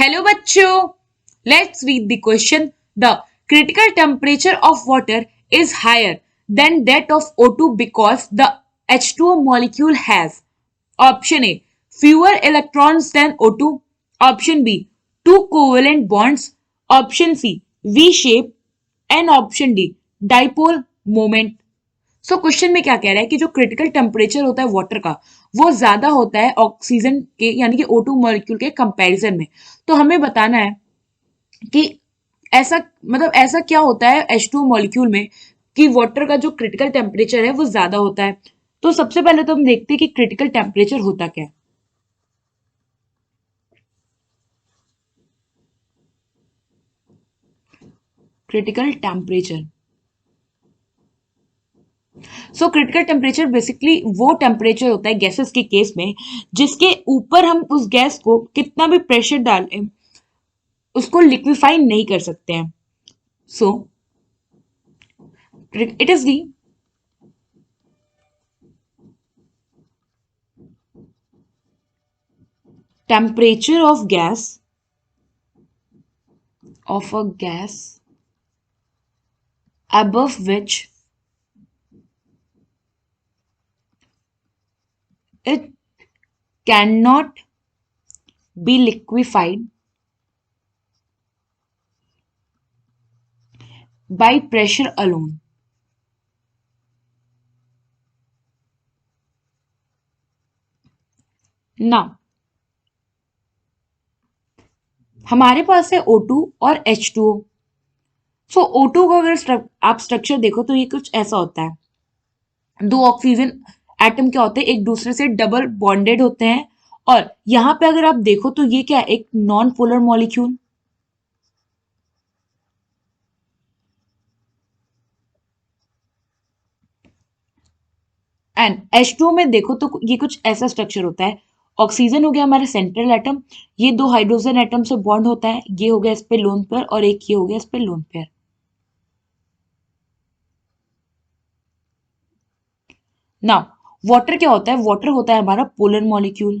Hello बच्चों, let's read the question. The critical temperature of water is higher than that of O2 because the H2O molecule has option A fewer electrons than O2, option B two covalent bonds, option C V shape and option D dipole moment. So question में क्या कह रहा है कि जो critical temperature होता है water का वो ज्यादा होता है ऑक्सीजन के यानी कि O2 मॉलिक्यूल के कंपैरिजन में. तो हमें बताना है कि ऐसा ऐसा क्या होता है H2O मॉलिक्यूल में कि वाटर का जो क्रिटिकल टेम्परेचर है वो ज्यादा होता है. तो सबसे पहले तो हम देखते हैं कि क्रिटिकल टेम्परेचर होता क्या है. Critical temperature. So critical temperature basically वो टेम्परेचर होता है गैसेस के केस में जिसके ऊपर हम उस गैस को कितना भी प्रेशर डालें उसको लिक्विफाई नहीं कर सकते हैं. So it is the temperature of a gas above which it cannot be liquefied by pressure alone. Now हमारे पास है O2 और H2O. सो O2 का अगर आप स्ट्रक्चर देखो तो ये कुछ ऐसा होता है. दो ऑक्सीजन एटम क्या होते हैं एक दूसरे से डबल बॉन्डेड होते हैं और यहां पे अगर आप देखो तो ये क्या है एक non polar molecule. And H2O में देखो तो ये कुछ ऐसा स्ट्रक्चर होता है. ऑक्सीजन हो गया हमारा सेंट्रल एटम, ये दो हाइड्रोजन एटम से बॉन्ड होता है, ये हो गया इस पे लोन पेयर और एक ये हो गया इस पे लोन पेयर. नाउ वाटर क्या होता है, वाटर होता है हमारा polar molecule.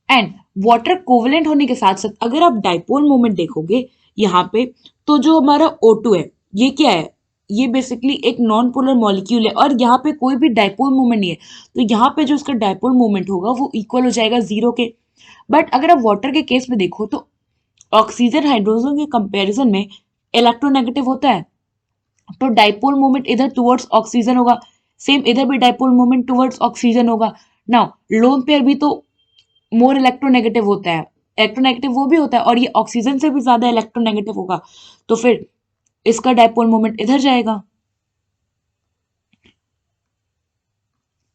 And water covalent होने के साथ साथ अगर आप डाइपोल मोमेंट देखोगे यहाँ पे तो जो हमारा O2 है ये क्या है, ये बेसिकली एक नॉन पोलर मॉलिक्यूल है और यहाँ पे कोई भी डाइपोल मोमेंट नहीं है. तो यहाँ पे जो इसका डाइपोल मोमेंट होगा वो इक्वल हो जाएगा जीरो के. बट अगर आप वाटर के केस में देखो तो ऑक्सीजन हाइड्रोजन के कंपैरिजन में इलेक्ट्रोनेगेटिव होता है. तो डाइपोल मोमेंट इधर टुवर्ड्स ऑक्सीजन होगा, सेम इधर भी डाइपोल मोमेंट टुवर्ड्स ऑक्सीजन होगा. नाउ लोन पेयर भी तो मोर इलेक्ट्रोनेगेटिव होता है, इलेक्ट्रोनेगेटिव वो भी होता है और ये ऑक्सीजन से भी ज्यादा इलेक्ट्रोनेगेटिव होगा. तो फिर इसका डाइपोल मोमेंट इधर जाएगा.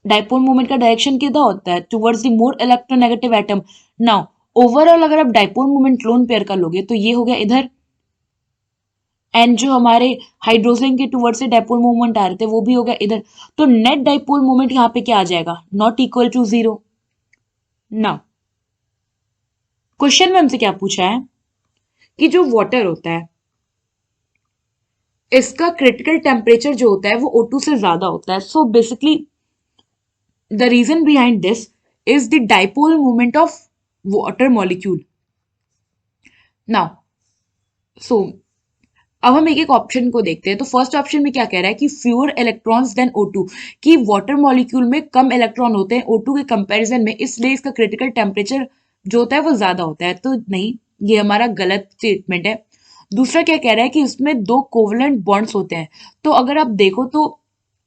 डाइपोल मोमेंट का डायरेक्शन किधर होता है towards the more electronegative atom. Now overall अगर आप डाइपोल मोमेंट लोन पेयर का लोगे तो ये हो गया इधर एंड जो हमारे हाइड्रोजन के टुवर्ड से डाइपोल मोमेंट आ रहे थे वो भी हो गया इधर. तो नेट डाइपोल मोमेंट यहाँ पे क्या आ जाएगा, not equal to zero. Now question में हमसे क्या पूछा है कि जो वाटर होता है इसका क्रिटिकल टेम्परेचर जो होता है वो O2 से ज्यादा होता है. So basically the reason behind this is the dipole moment of water molecule. Now so अब हम एक एक ऑप्शन को देखते हैं. तो फर्स्ट ऑप्शन में क्या कह रहा है कि फ्यूअर इलेक्ट्रॉन्स देन O2, कि वाटर मॉलिक्यूल में कम इलेक्ट्रॉन होते हैं O2 के कंपैरिजन में, इसलिए इसका क्रिटिकल टेम्परेचर जो होता है वो ज्यादा होता है. तो नहीं, ये हमारा गलत स्टेटमेंट है. दूसरा क्या कह रहा है कि इसमें दो कोवलेंट बॉन्ड्स होते हैं. तो अगर आप देखो तो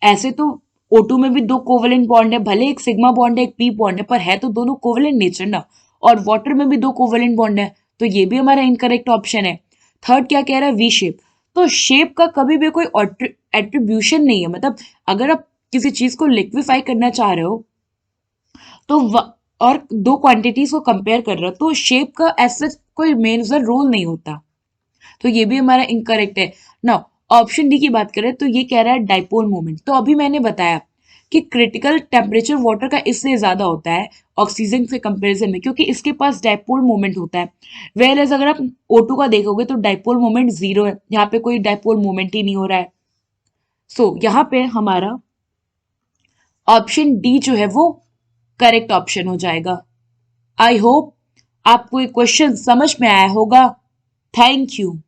ऐसे तो O2 में भी दो कोवलेंट बॉन्ड है, भले एक सिग्मा बॉन्ड है एक पी बॉन्ड है, पर है तो दोनों कोवलेंट नेचर ना. और वाटर में भी दो कोवलेंट बॉन्ड है, तो ये भी हमारा इनकरेक्ट ऑप्शन है. थर्ड क्या कह रहा है, वी शेप. तो शेप का कभी भी कोई एट्रीब्यूशन नहीं है. अगर आप किसी चीज को लिक्विफाई करना चाह रहे हो तो और दो क्वांटिटीज को कंपेयर कर रहे हो तो शेप का ऐसा कोई मेजर रोल नहीं होता. तो ये भी हमारा इनकरेक्ट है. नाउ ऑप्शन डी की बात करें तो ये कह रहा है डाइपोल मोमेंट. तो अभी मैंने बताया कि क्रिटिकल टेम्परेचर वाटर का इससे ज्यादा होता है ऑक्सीजन के कंपैरिजन में क्योंकि इसके पास डाइपोल मोमेंट होता है. वेयर एज अगर आप O2 का देखोगे तो डाइपोल मोमेंट जीरो है, यहाँ पे कोई डाइपोल मोमेंट ही नहीं हो रहा है. सो यहाँ पे हमारा ऑप्शन डी जो है वो करेक्ट ऑप्शन हो जाएगा। आई होप आपको ये क्वेश्चन समझ में आया होगा। Thank you.